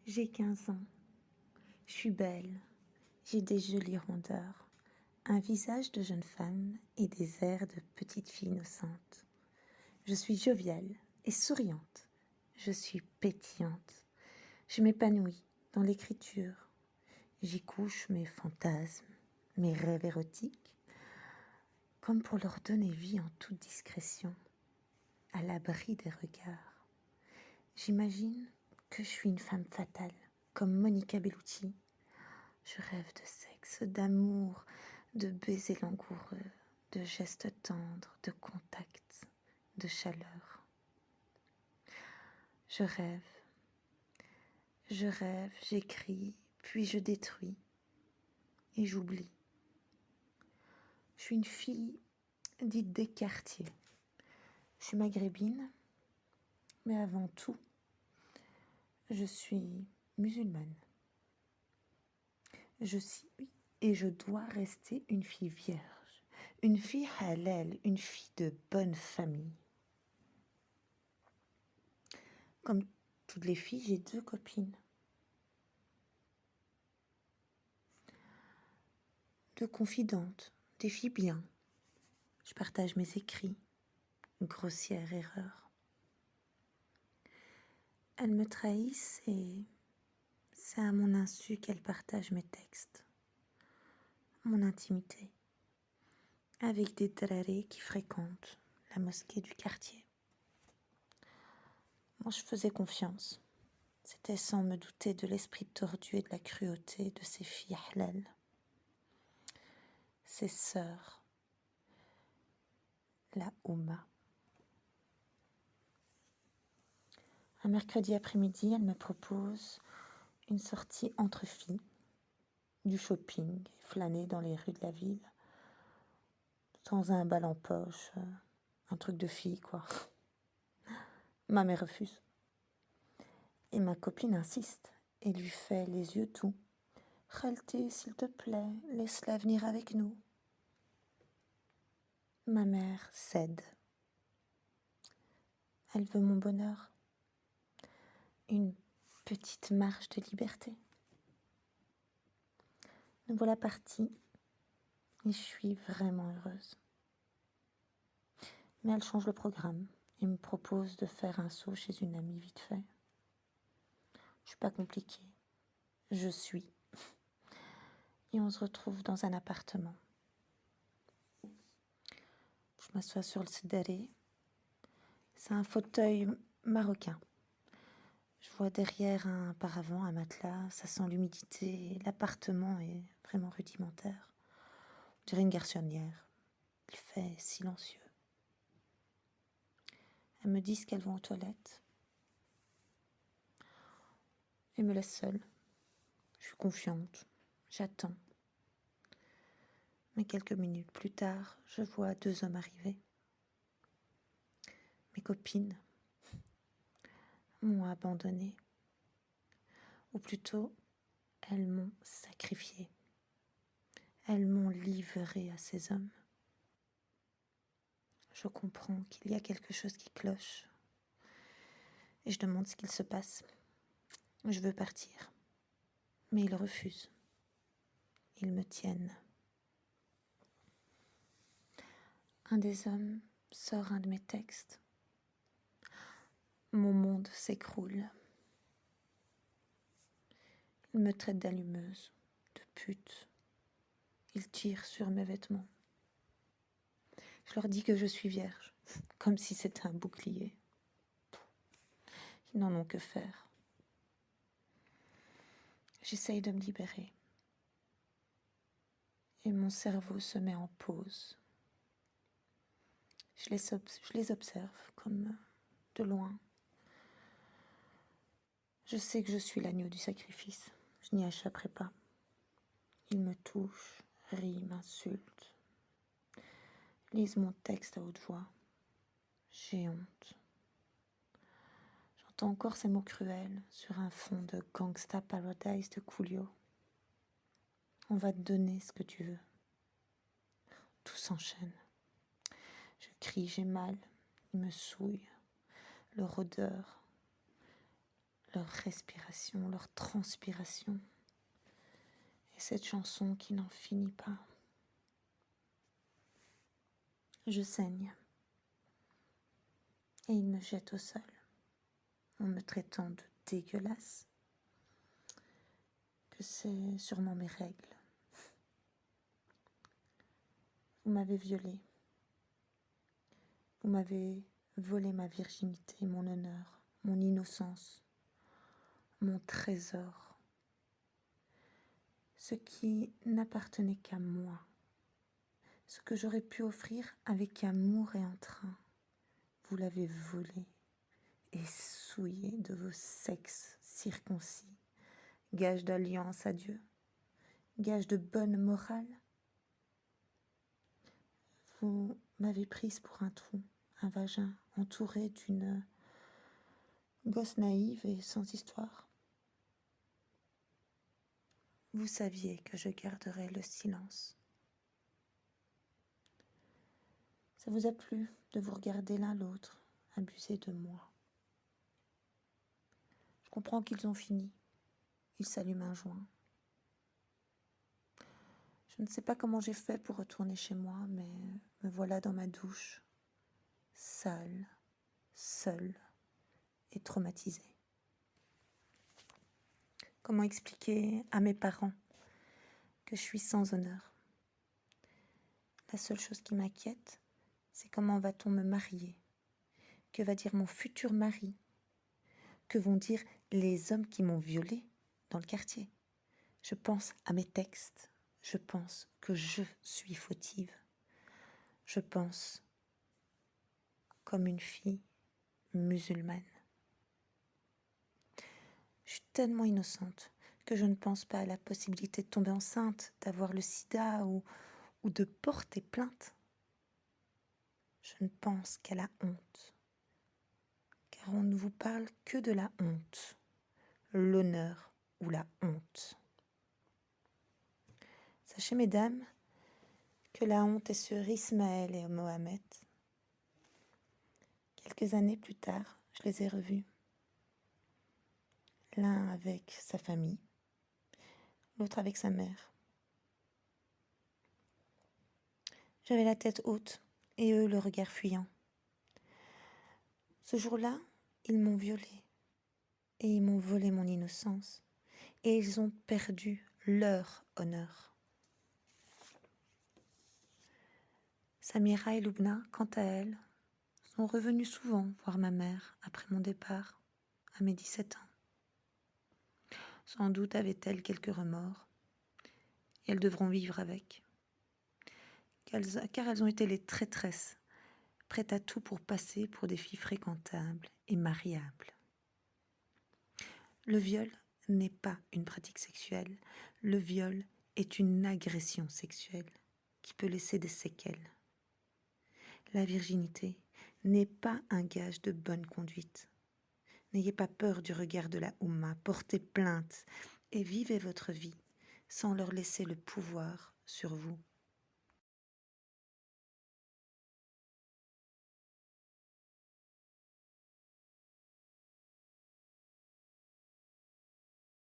J'ai 15 ans. Je suis belle. J'ai des jolies rondeurs, un visage de jeune femme et des airs de petite fille innocente. Je suis joviale et souriante. Je suis pétillante. Je m'épanouis dans l'écriture. J'y couche mes fantasmes, mes rêves érotiques, comme pour leur donner vie en toute discrétion, à l'abri des regards. J'imagine que je suis une femme fatale, comme Monica Bellucci. Je rêve de sexe, d'amour, de baisers langoureux, de gestes tendres, de contact, de chaleur. Je rêve, j'écris, puis je détruis et j'oublie. Je suis une fille dite des quartiers. Je suis maghrébine, mais avant tout, je suis musulmane. Je suis et je dois rester une fille vierge, une fille halal, une fille de bonne famille. Comme toutes les filles, j'ai 2 copines. 2 confidentes, des filles bien. Je partage mes écrits. Grossière erreur. Elles me trahissent et c'est à mon insu qu'elles partagent mes textes, mon intimité, avec des drarés qui fréquentent la mosquée du quartier. Moi, je faisais confiance. C'était sans me douter de l'esprit tordu et de la cruauté de ces filles halal. Ces sœurs, la Oumma. Un mercredi après-midi, elle me propose une sortie entre filles, du shopping, flâner dans les rues de la ville, sans un bal en poche, un truc de fille, quoi. Ma mère refuse. Et ma copine insiste et lui fait les yeux doux. Khalti, s'il te plaît, laisse-la venir avec nous. Ma mère cède. Elle veut mon bonheur. Une petite marche de liberté. Nous voilà partis et je suis vraiment heureuse. Mais elle change le programme et me propose de faire un saut chez une amie vite fait. Je suis pas compliquée. Je suis. Et on se retrouve dans un appartement. Je m'assois sur le sédaré. C'est un fauteuil marocain. Je vois derrière un paravent, un matelas, ça sent l'humidité. L'appartement est vraiment rudimentaire. On dirait une garçonnière. Il fait silencieux. Elles me disent qu'elles vont aux toilettes et me laissent seule. Je suis confiante. J'attends. Mais quelques minutes plus tard, je vois 2 hommes arriver. Mes copines m'ont abandonnée. Ou plutôt, elles m'ont sacrifiée. Elles m'ont livrée à ces hommes. Je comprends qu'il y a quelque chose qui cloche. Et je demande ce qu'il se passe. Je veux partir. Mais ils refusent. Ils me tiennent. Un des hommes sort un de mes textes. Mon monde s'écroule. Il me traite d'allumeuse, de pute. Il tire sur mes vêtements. Je leur dis que je suis vierge, comme si c'était un bouclier. Ils n'en ont que faire. J'essaye de me libérer. Et mon cerveau se met en pause. Je les observe comme de loin. Je sais que je suis l'agneau du sacrifice. Je n'y échapperai pas. Ils me touchent, rient, m'insultent. Lisent mon texte à haute voix. J'ai honte. J'entends encore ces mots cruels sur un fond de Gangsta Paradise de Coolio. On va te donner ce que tu veux. Tout s'enchaîne. Je crie, j'ai mal. Il me souille. Leur odeur, leur respiration, leur transpiration, et cette chanson qui n'en finit pas. Je saigne, et ils me jettent au sol, en me traitant de dégueulasse, que c'est sûrement mes règles. Vous m'avez violée, vous m'avez volé ma virginité, mon honneur, mon innocence, mon trésor, ce qui n'appartenait qu'à moi, ce que j'aurais pu offrir avec amour et entrain. Vous l'avez volé et souillé de vos sexes circoncis, gage d'alliance à Dieu, gage de bonne morale. Vous m'avez prise pour un trou, un vagin entouré d'une gosse naïve et sans histoire. Vous saviez que je garderais le silence. Ça vous a plu de vous regarder l'un l'autre, abuser de moi. Je comprends qu'ils ont fini. Ils s'allument un joint. Je ne sais pas comment j'ai fait pour retourner chez moi, mais me voilà dans ma douche, sale, seule et traumatisée. Comment expliquer à mes parents que je suis sans honneur? La seule chose qui m'inquiète, c'est comment va-t-on me marier? Que va dire mon futur mari? Que vont dire les hommes qui m'ont violée dans le quartier? Je pense à mes textes. Je pense que je suis fautive. Je pense comme une fille musulmane. Je suis tellement innocente que je ne pense pas à la possibilité de tomber enceinte, d'avoir le sida ou de porter plainte. Je ne pense qu'à la honte, car on ne vous parle que de la honte, l'honneur ou la honte. Sachez, mesdames, que la honte est sur Ismaël et Mohamed. Quelques années plus tard, je les ai revus. L'un avec sa famille, l'autre avec sa mère. J'avais la tête haute et eux le regard fuyant. Ce jour-là, ils m'ont violée et ils m'ont volé mon innocence et ils ont perdu leur honneur. Samira et Lubna, quant à elles, sont revenues souvent voir ma mère après mon départ, à mes 17 ans. Sans doute avaient-elles quelques remords, et elles devront vivre avec. Car elles ont été les traîtresses, prêtes à tout pour passer pour des filles fréquentables et mariables. Le viol n'est pas une pratique sexuelle, le viol est une agression sexuelle qui peut laisser des séquelles. La virginité n'est pas un gage de bonne conduite. N'ayez pas peur du regard de la Oumma, portez plainte et vivez votre vie sans leur laisser le pouvoir sur vous.